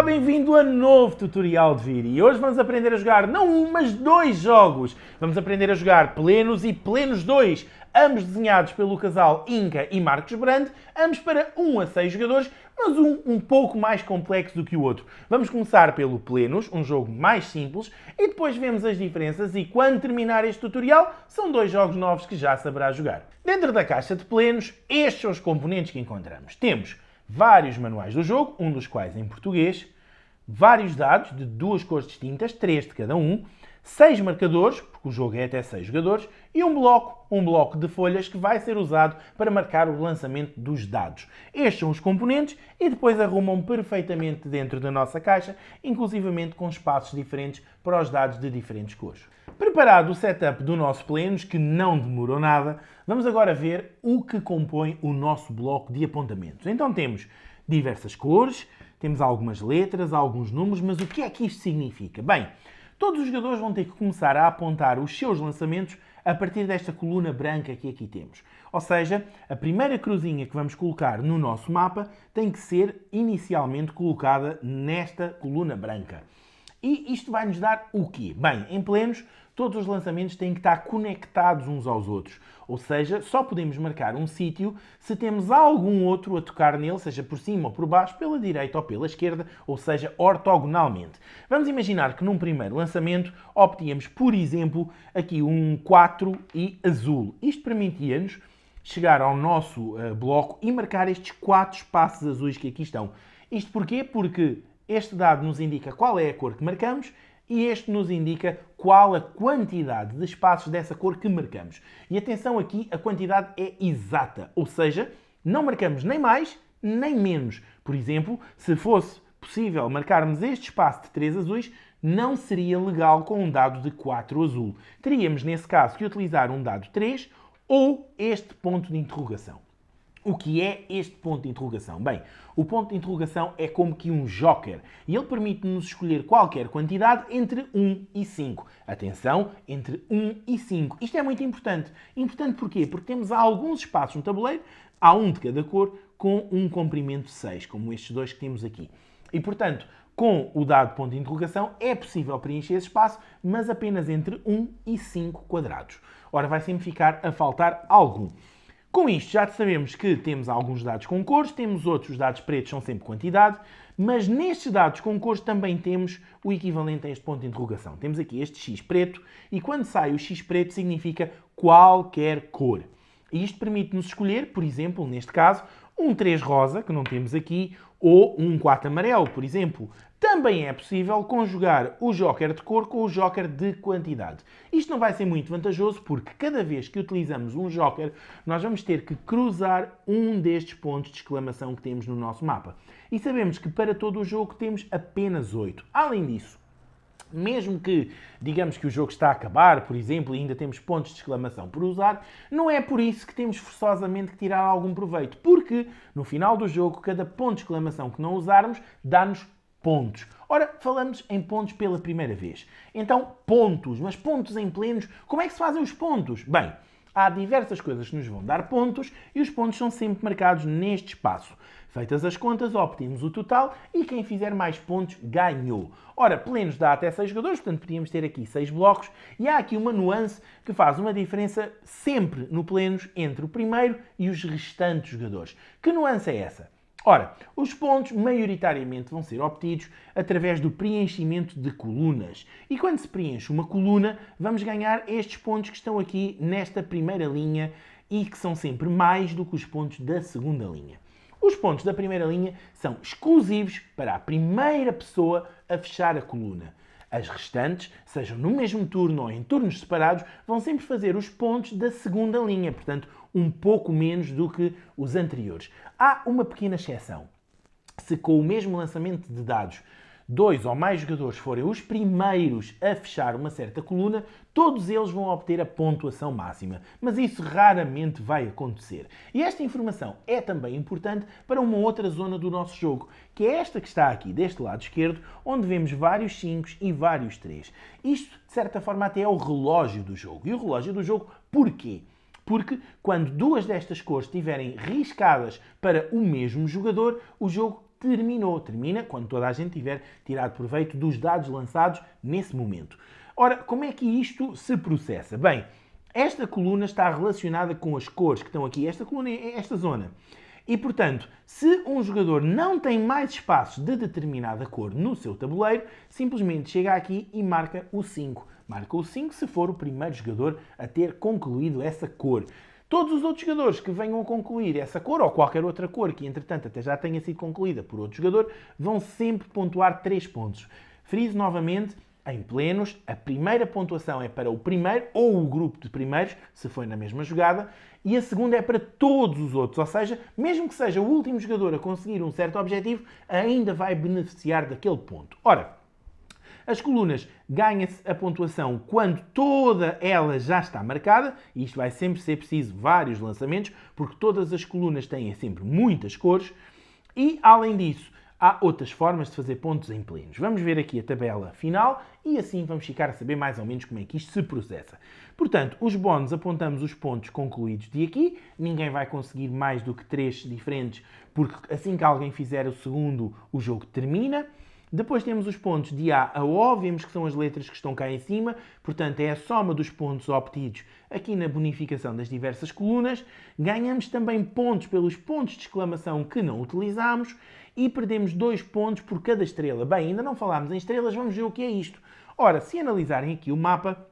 bem-vindo a novo tutorial de vídeo. E hoje vamos aprender a jogar não um, mas dois jogos. Vamos aprender a jogar Plenos e Plenos 2, ambos desenhados pelo casal Inca e Marcos Brand, ambos para 1 a 6 jogadores, mas um pouco mais complexo do que o outro. Vamos começar pelo Plenos, um jogo mais simples, e depois vemos as diferenças e quando terminar este tutorial, são dois jogos novos que já saberá jogar. Dentro da caixa de Plenos, estes são os componentes que encontramos. Temos vários manuais do jogo, um dos quais em português, vários dados de duas cores distintas, 3 de cada um, 6 marcadores, porque o jogo é até 6 jogadores, e um bloco de folhas que vai ser usado para marcar o lançamento dos dados. Estes são os componentes e depois arrumam perfeitamente dentro da nossa caixa, inclusivamente com espaços diferentes para os dados de diferentes cores. Preparado o setup do nosso Plenos, que não demorou nada, vamos agora ver o que compõe o nosso bloco de apontamentos. Então temos diversas cores, temos algumas letras, alguns números, mas o que é que isto significa? Bem, todos os jogadores vão ter que começar a apontar os seus lançamentos a partir desta coluna branca que aqui temos. Ou seja, a primeira cruzinha que vamos colocar no nosso mapa tem que ser inicialmente colocada nesta coluna branca. E isto vai nos dar o quê? Bem, em Plenos, todos os lançamentos têm que estar conectados uns aos outros. Ou seja, só podemos marcar um sítio se temos algum outro a tocar nele, seja por cima ou por baixo, pela direita ou pela esquerda, ou seja, ortogonalmente. Vamos imaginar que num primeiro lançamento obtínhamos, por exemplo, aqui um 4 e azul. Isto permitia-nos chegar ao nosso bloco e marcar estes 4 espaços azuis que aqui estão. Isto porquê? Porque este dado nos indica qual é a cor que marcamos e este nos indica qual a quantidade de espaços dessa cor que marcamos. E atenção aqui, a quantidade é exata, ou seja, não marcamos nem mais nem menos. Por exemplo, se fosse possível marcarmos este espaço de 3 azuis, não seria legal com um dado de 4 azul. Teríamos, nesse caso, que utilizar um dado 3 ou este ponto de interrogação. O que é este ponto de interrogação? Bem, o ponto de interrogação é como que um joker e ele permite-nos escolher qualquer quantidade entre 1 e 5. Atenção, entre 1 e 5. Isto é muito importante. Importante porquê? Porque temos alguns espaços no tabuleiro, há um de cada cor, com um comprimento 6, como estes dois que temos aqui. E, portanto, com o dado ponto de interrogação é possível preencher esse espaço, mas apenas entre 1 e 5 quadrados. Ora, vai sempre ficar a faltar algum. Com isto já sabemos que temos alguns dados com cores, temos outros dados pretos, são sempre quantidade, mas nestes dados com cores também temos o equivalente a este ponto de interrogação. Temos aqui este X preto e quando sai o X preto significa qualquer cor. E isto permite-nos escolher, por exemplo, neste caso, um 3 rosa, que não temos aqui, ou um 4 amarelo, por exemplo. Também é possível conjugar o joker de cor com o joker de quantidade. Isto não vai ser muito vantajoso porque cada vez que utilizamos um joker, nós vamos ter que cruzar um destes pontos de exclamação que temos no nosso mapa. E sabemos que para todo o jogo temos apenas 8. Além disso, mesmo que digamos que o jogo está a acabar, por exemplo, e ainda temos pontos de exclamação por usar, não é por isso que temos forçosamente que tirar algum proveito, porque no final do jogo, cada ponto de exclamação que não usarmos dá-nos pontos. Ora, falamos em pontos pela primeira vez. Então, pontos. Mas pontos em Plenos, como é que se fazem os pontos? Bem, há diversas coisas que nos vão dar pontos e os pontos são sempre marcados neste espaço. Feitas as contas, obtemos o total e quem fizer mais pontos ganhou. Ora, Plenos dá até 6 jogadores, portanto podíamos ter aqui 6 blocos e há aqui uma nuance que faz uma diferença sempre no Plenos entre o primeiro e os restantes jogadores. Que nuance é essa? Ora, os pontos maioritariamente vão ser obtidos através do preenchimento de colunas. E quando se preenche uma coluna, vamos ganhar estes pontos que estão aqui nesta primeira linha e que são sempre mais do que os pontos da segunda linha. Os pontos da primeira linha são exclusivos para a primeira pessoa a fechar a coluna. As restantes, sejam no mesmo turno ou em turnos separados, vão sempre fazer os pontos da segunda linha, portanto, um pouco menos do que os anteriores. Há uma pequena exceção. Se com o mesmo lançamento de dados 2 ou mais jogadores forem os primeiros a fechar uma certa coluna, todos eles vão obter a pontuação máxima. Mas isso raramente vai acontecer. E esta informação é também importante para uma outra zona do nosso jogo, que é esta que está aqui, deste lado esquerdo, onde vemos vários 5 e vários 3. Isto, de certa forma, até é o relógio do jogo. E o relógio do jogo, porquê? Porque quando duas destas cores estiverem riscadas para o mesmo jogador, o jogo terminou. Termina quando toda a gente tiver tirado proveito dos dados lançados nesse momento. Ora, como é que isto se processa? Bem, esta coluna está relacionada com as cores que estão aqui. Esta coluna é esta zona. E, portanto, se um jogador não tem mais espaços de determinada cor no seu tabuleiro, simplesmente chega aqui e marca o 5. Marca o 5 se for o primeiro jogador a ter concluído essa cor. Todos os outros jogadores que venham a concluir essa cor, ou qualquer outra cor que, entretanto, até já tenha sido concluída por outro jogador, vão sempre pontuar 3 pontos. Friso novamente, em plenos, a primeira pontuação é para o primeiro ou o grupo de primeiros, se foi na mesma jogada, e a segunda é para todos os outros. Ou seja, mesmo que seja o último jogador a conseguir um certo objetivo, ainda vai beneficiar daquele ponto. Ora, as colunas ganha-se a pontuação quando toda ela já está marcada, e isto vai sempre ser preciso vários lançamentos, porque todas as colunas têm sempre muitas cores, e além disso, há outras formas de fazer pontos em plenos. Vamos ver aqui a tabela final e assim vamos ficar a saber mais ou menos como é que isto se processa. Portanto, os bónus apontamos os pontos concluídos de aqui. Ninguém vai conseguir mais do que 3 diferentes, porque assim que alguém fizer o segundo, o jogo termina. Depois temos os pontos de A a O, vemos que são as letras que estão cá em cima, portanto é a soma dos pontos obtidos aqui na bonificação das diversas colunas. Ganhamos também pontos pelos pontos de exclamação que não utilizamos e perdemos 2 pontos por cada estrela. Bem, ainda não falámos em estrelas, vamos ver o que é isto. Ora, se analisarem aqui o mapa,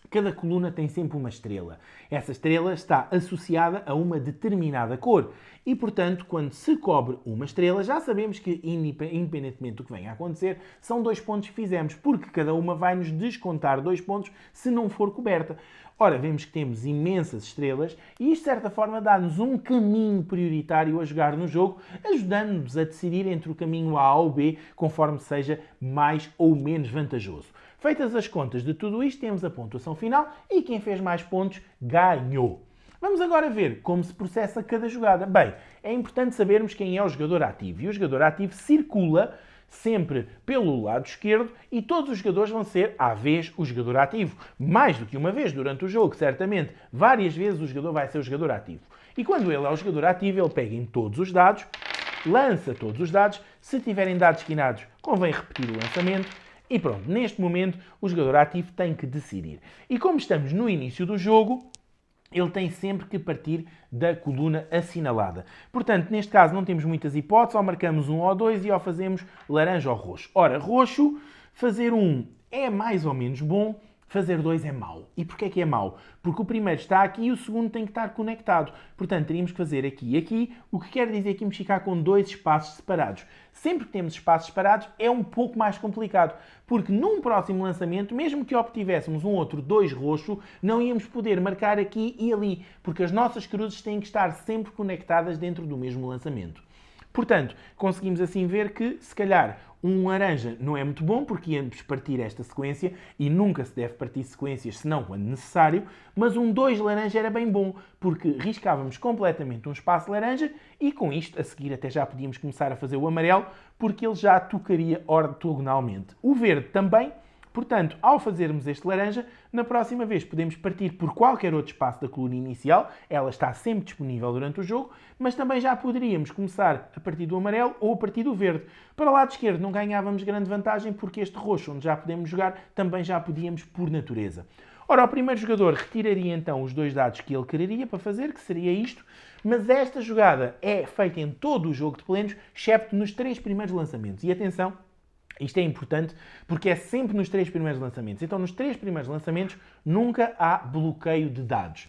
cada coluna tem sempre uma estrela. Essa estrela está associada a uma determinada cor. E, portanto, quando se cobre uma estrela, já sabemos que, independentemente do que venha a acontecer, são 2 pontos que fizemos, porque cada uma vai nos descontar 2 pontos se não for coberta. Ora, vemos que temos imensas estrelas e isto, de certa forma, dá-nos um caminho prioritário a jogar no jogo, ajudando-nos a decidir entre o caminho A ou B, conforme seja mais ou menos vantajoso. Feitas as contas de tudo isto, temos a pontuação final e quem fez mais pontos ganhou. Vamos agora ver como se processa cada jogada. Bem, é importante sabermos quem é o jogador ativo. E o jogador ativo circula sempre pelo lado esquerdo e todos os jogadores vão ser, à vez, o jogador ativo. Mais do que uma vez durante o jogo, certamente. Várias vezes o jogador vai ser o jogador ativo. E quando ele é o jogador ativo, ele pega em todos os dados, lança todos os dados. Se tiverem dados esquinados, convém repetir o lançamento. E pronto, neste momento o jogador ativo tem que decidir. E como estamos no início do jogo, ele tem sempre que partir da coluna assinalada. Portanto, neste caso não temos muitas hipóteses, ou marcamos 1 ou 2 e ou fazemos laranja ou roxo. Ora, roxo, fazer 1 é mais ou menos bom, fazer 2 é mau. E porquê que é mau? Porque o primeiro está aqui e o segundo tem que estar conectado. Portanto, teríamos que fazer aqui e aqui, o que quer dizer que vamos ficar com 2 espaços separados. Sempre que temos espaços separados é um pouco mais complicado, porque num próximo lançamento, mesmo que obtivéssemos um outro 2 roxo, não íamos poder marcar aqui e ali, porque as nossas cruzes têm que estar sempre conectadas dentro do mesmo lançamento. Portanto, conseguimos assim ver que, se calhar, um laranja não é muito bom, porque íamos partir esta sequência, e nunca se deve partir sequências, senão quando necessário, mas um 2 laranja era bem bom, porque riscávamos completamente um espaço laranja, e com isto, a seguir, até já podíamos começar a fazer o amarelo, porque ele já tocaria ortogonalmente. O verde também. Portanto, ao fazermos este laranja, na próxima vez podemos partir por qualquer outro espaço da coluna inicial, ela está sempre disponível durante o jogo, mas também já poderíamos começar a partir do amarelo ou a partir do verde. Para o lado esquerdo não ganhávamos grande vantagem porque este roxo, onde já podemos jogar, também já podíamos por natureza. Ora, o primeiro jogador retiraria então os 2 dados que ele quereria para fazer, que seria isto, mas esta jogada é feita em todo o jogo de plenos, excepto nos 3 primeiros lançamentos. E atenção, isto é importante porque é sempre nos 3 primeiros lançamentos. Então, nos 3 primeiros lançamentos, nunca há bloqueio de dados.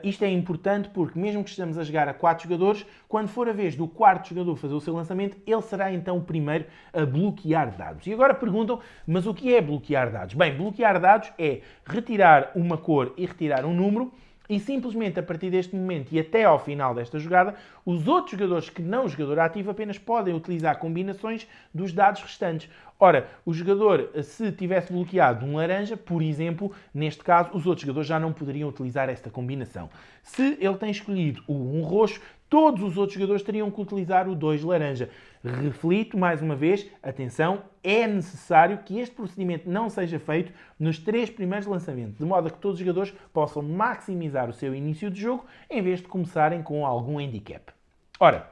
Isto é importante porque, mesmo que estejamos a jogar a 4 jogadores, quando for a vez do 4º jogador fazer o seu lançamento, ele será então o primeiro a bloquear dados. E agora perguntam, mas o que é bloquear dados? Bem, bloquear dados é retirar uma cor e retirar um número, e simplesmente a partir deste momento e até ao final desta jogada, os outros jogadores que não o jogador ativo apenas podem utilizar combinações dos dados restantes. Ora, o jogador, se tivesse bloqueado um laranja, por exemplo, neste caso, os outros jogadores já não poderiam utilizar esta combinação. Se ele tem escolhido o 1 roxo, todos os outros jogadores teriam que utilizar o 2 laranja. Reflito, mais uma vez, atenção, é necessário que este procedimento não seja feito nos 3 primeiros lançamentos, de modo a que todos os jogadores possam maximizar o seu início de jogo, em vez de começarem com algum handicap. Ora,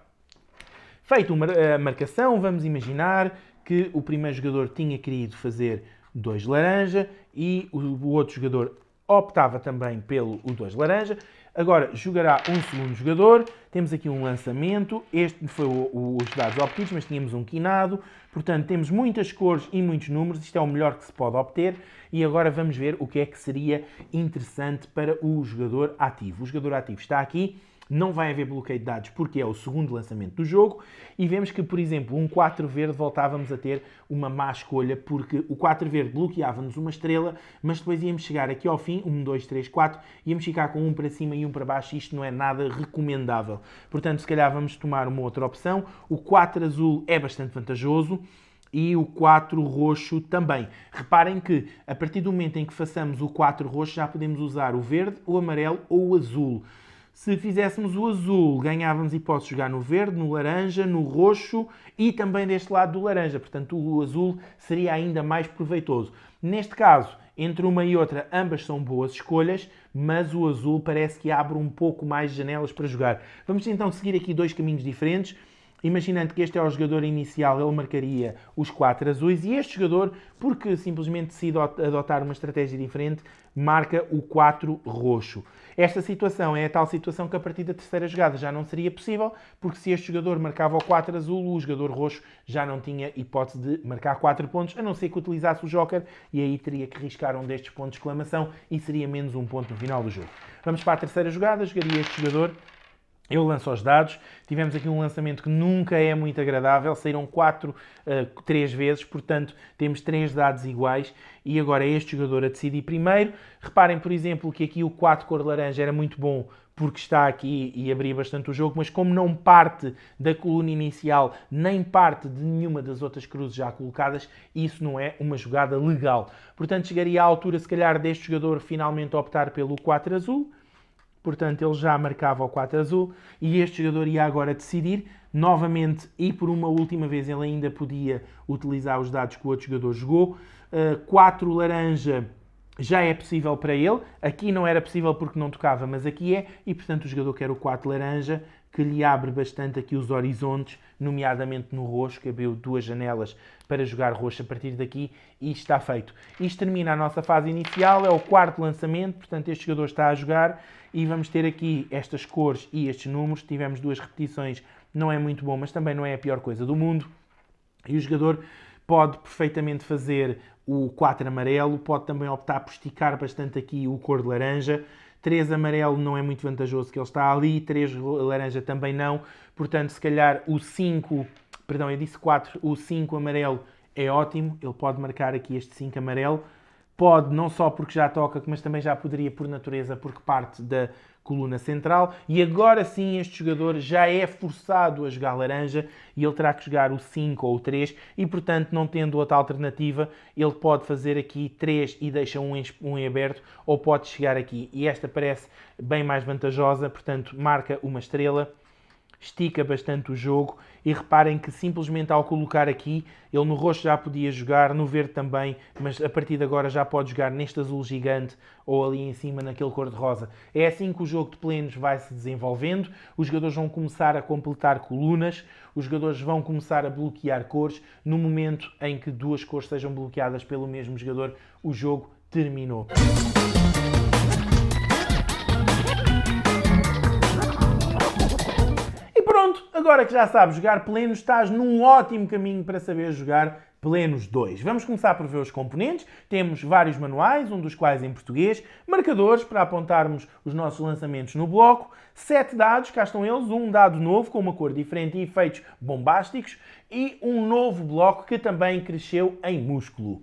Feito a marcação, vamos imaginar que o primeiro jogador tinha querido fazer 2 laranja e o outro jogador optava também pelo 2 laranja. Agora jogará um segundo jogador, temos aqui um lançamento, este foi os dados obtidos, mas tínhamos um quinado, portanto temos muitas cores e muitos números, isto é o melhor que se pode obter, e agora vamos ver o que é que seria interessante para o jogador ativo. O jogador ativo está aqui, não vai haver bloqueio de dados porque é o segundo lançamento do jogo, e vemos que, por exemplo, um 4 verde voltávamos a ter uma má escolha, porque o 4 verde bloqueava-nos uma estrela, mas depois íamos chegar aqui ao fim, 1, 2, 3, 4, íamos ficar com um para cima e um para baixo, e isto não é nada recomendável. Portanto, se calhar vamos tomar uma outra opção. O 4 azul é bastante vantajoso, e o 4 roxo também. Reparem que, a partir do momento em que façamos o 4 roxo, já podemos usar o verde, o amarelo ou o azul. Se fizéssemos o azul, ganhávamos hipótese de jogar no verde, no laranja, no roxo e também deste lado do laranja. Portanto, o azul seria ainda mais proveitoso. Neste caso, entre uma e outra, ambas são boas escolhas, mas o azul parece que abre um pouco mais de janelas para jogar. Vamos então seguir aqui 2 caminhos diferentes. Imaginando que este é o jogador inicial, ele marcaria os 4 azuis, e este jogador, porque simplesmente decide adotar uma estratégia diferente, marca o 4 roxo. Esta situação é a tal situação que a partir da terceira jogada já não seria possível, porque se este jogador marcava o 4 azul, o jogador roxo já não tinha hipótese de marcar 4 pontos, a não ser que utilizasse o joker, e aí teria que riscar um destes pontos de exclamação e seria menos um ponto no final do jogo. Vamos para a terceira jogada, jogaria este jogador. Eu lanço os dados, tivemos aqui um lançamento que nunca é muito agradável, saíram 3 vezes, portanto temos 3 dados iguais e agora é este jogador a decidir primeiro. Reparem, por exemplo, que aqui o 4 cor laranja era muito bom porque está aqui e abria bastante o jogo, mas como não parte da coluna inicial, nem parte de nenhuma das outras cruzes já colocadas, isso não é uma jogada legal. Portanto, chegaria à altura, se calhar, deste jogador finalmente optar pelo 4 azul. Portanto, ele já marcava o 4 azul e este jogador ia agora decidir novamente, e por uma última vez ele ainda podia utilizar os dados que o outro jogador jogou. 4 laranja já é possível para ele, aqui não era possível porque não tocava, mas aqui é, e portanto o jogador quer o 4 laranja, que lhe abre bastante aqui os horizontes, nomeadamente no roxo, que abriu 2 janelas para jogar roxo a partir daqui, e está feito. Isto termina a nossa fase inicial, é o 4º lançamento, portanto este jogador está a jogar, e vamos ter aqui estas cores e estes números. Tivemos 2 repetições, não é muito bom, mas também não é a pior coisa do mundo. E o jogador pode perfeitamente fazer o 4 amarelo, pode também optar por esticar bastante aqui o cor de laranja. 3 amarelo não é muito vantajoso que ele está ali, 3 laranja também não. Portanto, se calhar o 5, perdão, eu disse 4, o 5 amarelo é ótimo. Ele pode marcar aqui este 5 amarelo. Pode, não só porque já toca, mas também já poderia por natureza, porque parte da coluna central. E agora sim este jogador já é forçado a jogar laranja e ele terá que jogar o 5 ou o 3 e, portanto, não tendo outra alternativa, ele pode fazer aqui 3 e deixa um em aberto, ou pode chegar aqui. E esta parece bem mais vantajosa, portanto, marca uma estrela, estica bastante o jogo, e reparem que simplesmente ao colocar aqui, ele no roxo já podia jogar, no verde também, mas a partir de agora já pode jogar neste azul gigante ou ali em cima naquele cor-de-rosa. É assim que o jogo de plenos vai se desenvolvendo, os jogadores vão começar a completar colunas, os jogadores vão começar a bloquear cores. No momento em que 2 cores sejam bloqueadas pelo mesmo jogador, o jogo terminou. Agora que já sabes jogar plenos, estás num ótimo caminho para saber jogar plenos 2. Vamos começar por ver os componentes. Temos vários manuais, um dos quais em português, marcadores para apontarmos os nossos lançamentos no bloco, 7 dados, cá estão eles, um dado novo com uma cor diferente e efeitos bombásticos, e um novo bloco que também cresceu em músculo.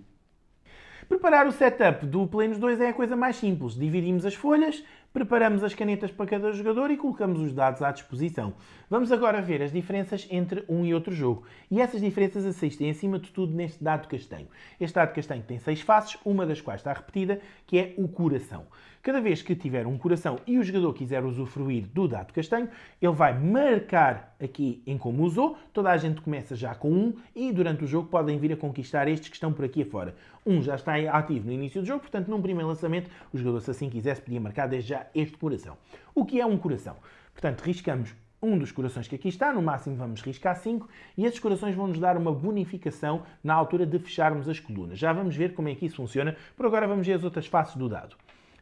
Preparar o setup do plenos 2 é a coisa mais simples. Dividimos as folhas, preparamos as canetas para cada jogador e colocamos os dados à disposição. Vamos agora ver as diferenças entre um e outro jogo. E essas diferenças assistem, acima de tudo, neste dado castanho. Este dado castanho tem 6 faces, uma das quais está repetida, que é o coração. Cada vez que tiver um coração e o jogador quiser usufruir do dado castanho, ele vai marcar aqui em como usou. Toda a gente começa já com 1 e durante o jogo podem vir a conquistar estes que estão por aqui afora. Um já está ativo no início do jogo, portanto, num primeiro lançamento, o jogador, se assim quisesse, podia marcar desde já este coração. O que é um coração? Portanto, riscamos um dos corações que aqui está, no máximo vamos riscar 5, e esses corações vão nos dar uma bonificação na altura de fecharmos as colunas. Já vamos ver como é que isso funciona, por agora vamos ver as outras faces do dado.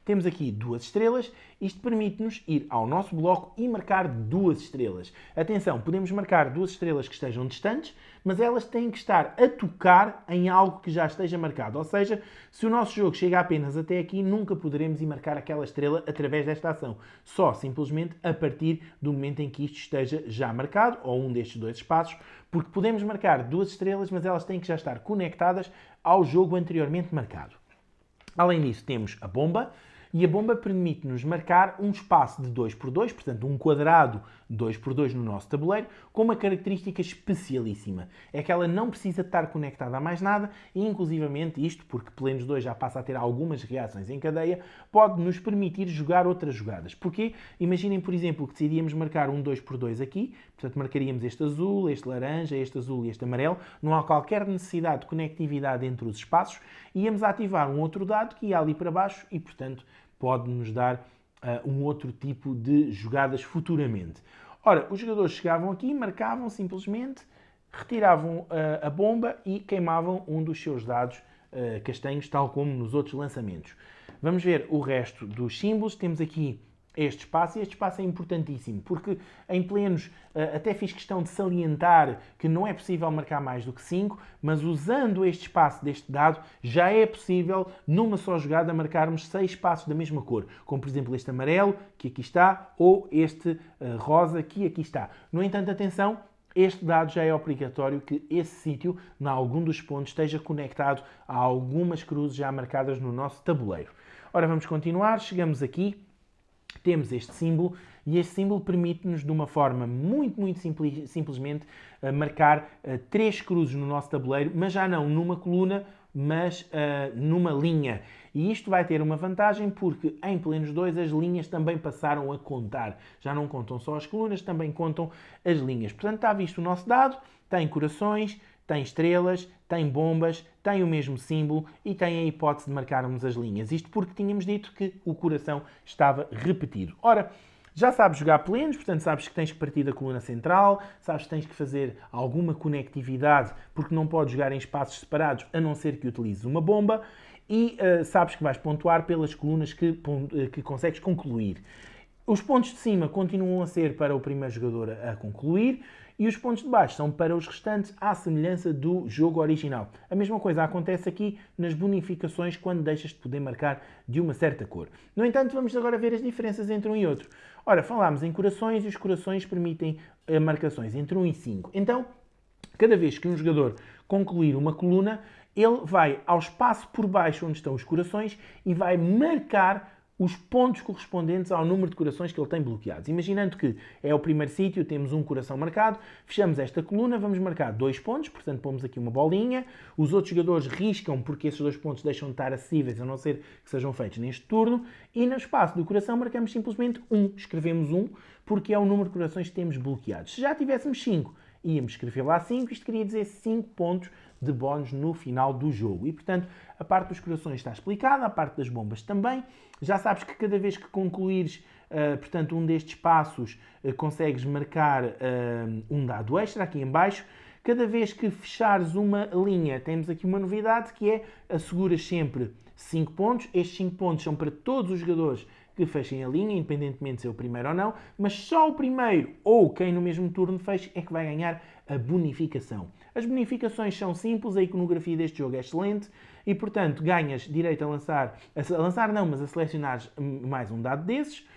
Temos aqui 2 estrelas, isto permite-nos ir ao nosso bloco e marcar 2 estrelas. Atenção, podemos marcar 2 estrelas que estejam distantes, mas elas têm que estar a tocar em algo que já esteja marcado. Ou seja, se o nosso jogo chega apenas até aqui, nunca poderemos ir marcar aquela estrela através desta ação. Só simplesmente a partir do momento em que isto esteja já marcado, ou um destes 2 espaços, porque podemos marcar 2 estrelas, mas elas têm que já estar conectadas ao jogo anteriormente marcado. Além disso, temos a bomba, e a bomba permite-nos marcar um espaço de 2x2, portanto um quadrado 2x2 no nosso tabuleiro, com uma característica especialíssima. É que ela não precisa estar conectada a mais nada e, inclusivamente, isto, porque Plenos 2 já passa a ter algumas reações em cadeia, pode nos permitir jogar outras jogadas. Porquê? Imaginem, por exemplo, que decidíamos marcar um 2x2 aqui, portanto marcaríamos este azul, este laranja, este azul e este amarelo, não há qualquer necessidade de conectividade entre os espaços, e íamos ativar um outro dado que ia ali para baixo e, portanto, pode-nos dar um outro tipo de jogadas futuramente. Ora, os jogadores chegavam aqui, marcavam simplesmente, retiravam a bomba e queimavam um dos seus dados castanhos, tal como nos outros lançamentos. Vamos ver o resto dos símbolos. Temos aqui este espaço, e este espaço é importantíssimo, porque em plenos até fiz questão de salientar que não é possível marcar mais do que 5, mas usando este espaço deste dado, já é possível, numa só jogada, marcarmos 6 espaços da mesma cor, como por exemplo este amarelo, que aqui está, ou este rosa, que aqui está. No entanto, atenção, este dado já é obrigatório que esse sítio, em algum dos pontos, esteja conectado a algumas cruzes já marcadas no nosso tabuleiro. Ora, vamos continuar, chegamos aqui. Temos este símbolo, e este símbolo permite-nos, de uma forma muito simplesmente, marcar 3 cruzes no nosso tabuleiro, mas já não numa coluna, mas numa linha. E isto vai ter uma vantagem porque em Plenos 2 as linhas também passaram a contar. Já não contam só as colunas, também contam as linhas. Portanto, está visto o nosso dado, tem corações, tem estrelas, tem bombas, tem o mesmo símbolo e tem a hipótese de marcarmos as linhas. Isto porque tínhamos dito que o coração estava repetido. Ora, já sabes jogar plenos, portanto sabes que tens que partir da coluna central, sabes que tens que fazer alguma conectividade porque não podes jogar em espaços separados a não ser que utilizes uma bomba, e sabes que vais pontuar pelas colunas que consegues concluir. Os pontos de cima continuam a ser para o primeiro jogador a concluir, e os pontos de baixo são para os restantes, à semelhança do jogo original. A mesma coisa acontece aqui nas bonificações, quando deixas de poder marcar de uma certa cor. No entanto, vamos agora ver as diferenças entre um e outro. Ora, falámos em corações, e os corações permitem marcações entre 1 e 5. Então, cada vez que um jogador concluir uma coluna, ele vai ao espaço por baixo onde estão os corações e vai marcar os pontos correspondentes ao número de corações que ele tem bloqueados. Imaginando que é o primeiro sítio, temos um coração marcado, fechamos esta coluna, vamos marcar 2 pontos, portanto pomos aqui uma bolinha, os outros jogadores riscam porque esses 2 pontos deixam de estar acessíveis, a não ser que sejam feitos neste turno, e no espaço do coração marcamos simplesmente 1, escrevemos 1, porque é o número de corações que temos bloqueados. Se já tivéssemos 5, íamos escrever lá 5, isto queria dizer 5 pontos de bónus no final do jogo. E, portanto, a parte dos corações está explicada, a parte das bombas também. Já sabes que cada vez que concluires, portanto, um destes passos, consegues marcar um dado extra aqui em baixo. Cada vez que fechares uma linha, temos aqui uma novidade, que é asseguras sempre 5 pontos. Estes 5 pontos são para todos os jogadores que fechem a linha, independentemente de ser o primeiro ou não, mas só o primeiro ou quem no mesmo turno feche é que vai ganhar a bonificação. As bonificações são simples, a iconografia deste jogo é excelente e, portanto, ganhas direito mas a selecionar mais um dado desses.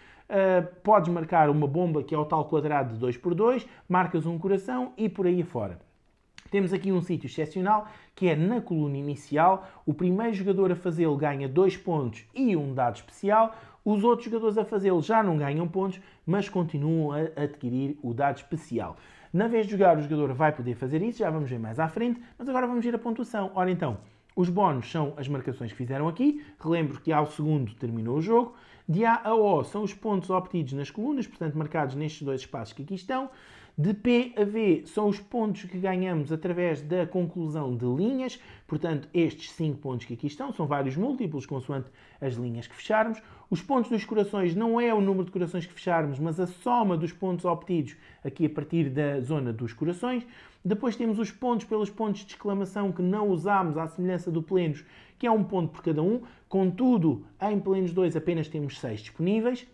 Podes marcar uma bomba, que é o tal quadrado de 2x2, marcas um coração e por aí afora. Temos aqui um sítio excepcional, que é na coluna inicial. O primeiro jogador a fazê-lo ganha 2 pontos e um dado especial. Os outros jogadores a fazê-lo já não ganham pontos, mas continuam a adquirir o dado especial. Na vez de jogar, o jogador vai poder fazer isso, já vamos ver mais à frente, mas agora vamos ver a pontuação. Ora então, os bónus são as marcações que fizeram aqui. Relembro que ao segundo terminou o jogo. De A a O são os pontos obtidos nas colunas, portanto marcados nestes 2 espaços que aqui estão. De P a V são os pontos que ganhamos através da conclusão de linhas, portanto, estes 5 pontos que aqui estão são vários múltiplos, consoante as linhas que fecharmos. Os pontos dos corações não é o número de corações que fecharmos, mas a soma dos pontos obtidos aqui a partir da zona dos corações. Depois temos os pontos pelos pontos de exclamação que não usámos, à semelhança do plenos, que é um ponto por cada um. Contudo, em plenos 2 apenas temos 6 disponíveis.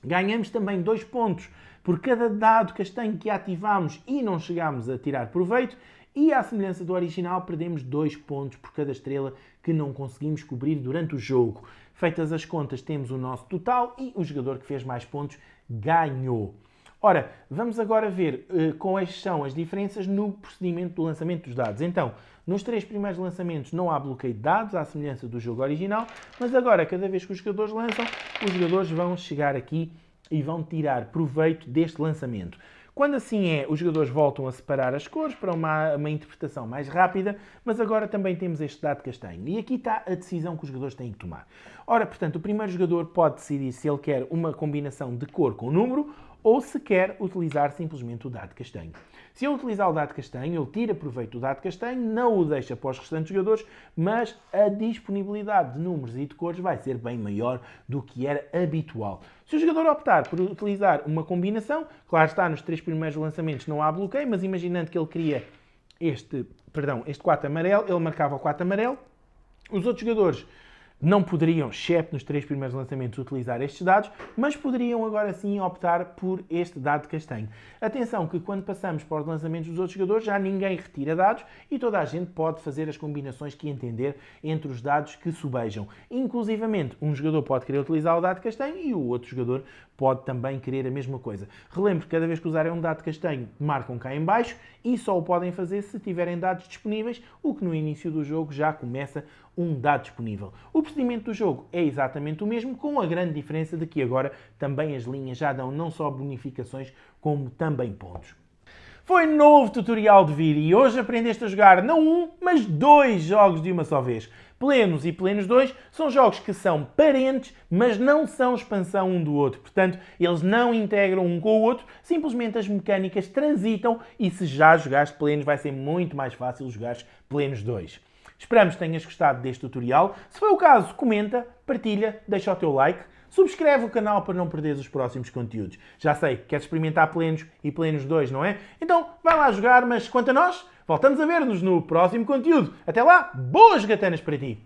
Ganhamos também 2 pontos por cada dado castanho que ativamos e não chegámos a tirar proveito. E, à semelhança do original, perdemos 2 pontos por cada estrela que não conseguimos cobrir durante o jogo. Feitas as contas, temos o nosso total e o jogador que fez mais pontos ganhou. Ora, vamos agora ver quais são as diferenças no procedimento do lançamento dos dados. Então, nos 3 primeiros lançamentos não há bloqueio de dados, à semelhança do jogo original, mas agora, cada vez que os jogadores lançam, os jogadores vão chegar aqui e vão tirar proveito deste lançamento. Quando assim é, os jogadores voltam a separar as cores para uma interpretação mais rápida, mas agora também temos este dado castanho. E aqui está a decisão que os jogadores têm que tomar. Ora, portanto, o primeiro jogador pode decidir se ele quer uma combinação de cor com número ou se quer utilizar simplesmente o dado castanho. Se ele utilizar o dado castanho, ele tira proveito do dado castanho, não o deixa para os restantes jogadores, mas a disponibilidade de números e de cores vai ser bem maior do que era habitual. Se o jogador optar por utilizar uma combinação, claro está, nos 3 primeiros lançamentos não há bloqueio, mas imaginando que ele queria este 4 amarelo, ele marcava o 4 amarelo, os outros jogadores não poderiam, exceto nos 3 primeiros lançamentos, utilizar estes dados, mas poderiam agora sim optar por este dado castanho. Atenção que quando passamos para os lançamentos dos outros jogadores já ninguém retira dados e toda a gente pode fazer as combinações que entender entre os dados que sobejam. Inclusivamente, um jogador pode querer utilizar o dado castanho e o outro jogador pode também querer a mesma coisa. Relembro que cada vez que usarem um dado castanho, marcam cá em baixo e só o podem fazer se tiverem dados disponíveis, o que no início do jogo já começa um dado disponível. O procedimento do jogo é exatamente o mesmo, com a grande diferença de que agora também as linhas já dão não só bonificações, como também pontos. Foi novo tutorial de vídeo e hoje aprendeste a jogar não um, mas 2 jogos de uma só vez. Plenos e Plenos 2 são jogos que são parentes, mas não são expansão um do outro. Portanto, eles não integram um com o outro, simplesmente as mecânicas transitam e se já jogaste Plenos vai ser muito mais fácil jogares Plenos 2. Esperamos que tenhas gostado deste tutorial. Se foi o caso, comenta, partilha, deixa o teu like, subscreve o canal para não perderes os próximos conteúdos. Já sei, queres experimentar Plenos e Plenos 2, não é? Então vai lá jogar, mas quanto a nós, voltamos a ver-nos no próximo conteúdo. Até lá, boas gatanas para ti!